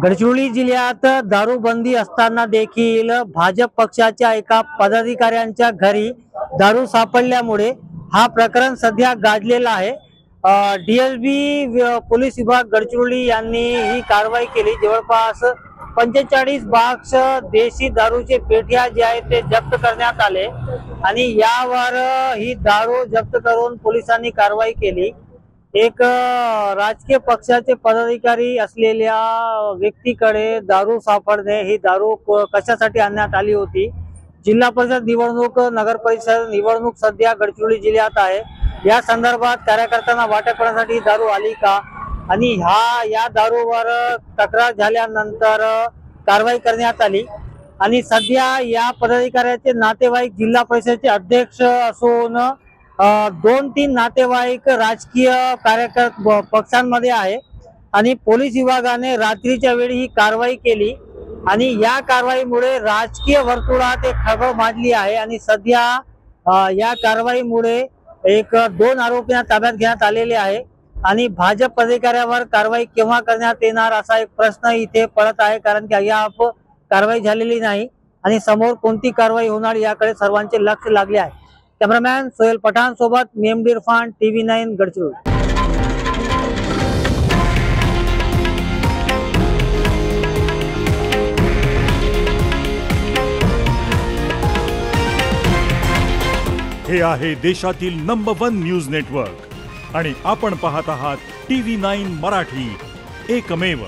गडचिरोली जिल्ह्यात दारूबंदी असताना देखील भाजप पक्षाच्या एका पदाधिकाऱ्यांच्या घरी दारू सापडल्यामुळे हा प्रकरण सध्या गाजलेला आहे। डीएसबी पोलीस विभाग गडचिरोली यांनी ही कारवाई केली। जवळपास 45 बॉक्स देशी दारूचे पेट्या जे आहेत ते जप्त करण्यात आले आणि यावर ही दारू जप्त करून पोलिसांनी कारवाई केली। एक राजकीय पक्षाचे पदाधिकारी असलेल्या व्यक्तीकडे दारू सापडणे, ही दारू कशासाठी आणण्यात आली होती। जिल्हा परिषद निवडणूक, नगर परिषद निवडणूक सध्या गडचिरोली जिल्ह्यात आहे। या संदर्भात कार्यकर्त्यांना वाटप करण्यासाठी दारू आली का आणि या दारूवर तक्रार झाल्यानंतर कारवाई करण्यात आली आणि सध्या या पदाधिकाऱ्याचे नातेवाईक जिल्हा परिषदेचे अध्यक्ष असून 2-3 नातेवाईक राजकीय कार्यकर्ते पक्षांमध्ये आहे आणि पोलीस विभागाने रात्रीच्या वेळी ही कारवाई केली आणि या कारवाईमुळे राजकीय वर्तुळात एक खळबळ माजली आहे आणि सध्या या कारवाईमुळे 2 आरोपींना ताब्यात घेण्यात आलेले आहे आणि भाजप पदाधिकाऱ्यावर कारवाई केव्हा करण्यात येणार असा एक प्रश्न इथे पडत आहे, कारण की अद्याप कारवाई झालेली नाही आणि समोर कोणती कारवाई होणार याकडे सर्वांचे लक्ष लागले आहे। कॅमेरामॅन सोहेल पठाण सोबत मेमडी इरफान, TV9 गडचिरोली। हे आहे देशातील नंबर 1 न्यूज नेटवर्क आणि आपण पाहत आहात TV9 मराठी, एकमेव।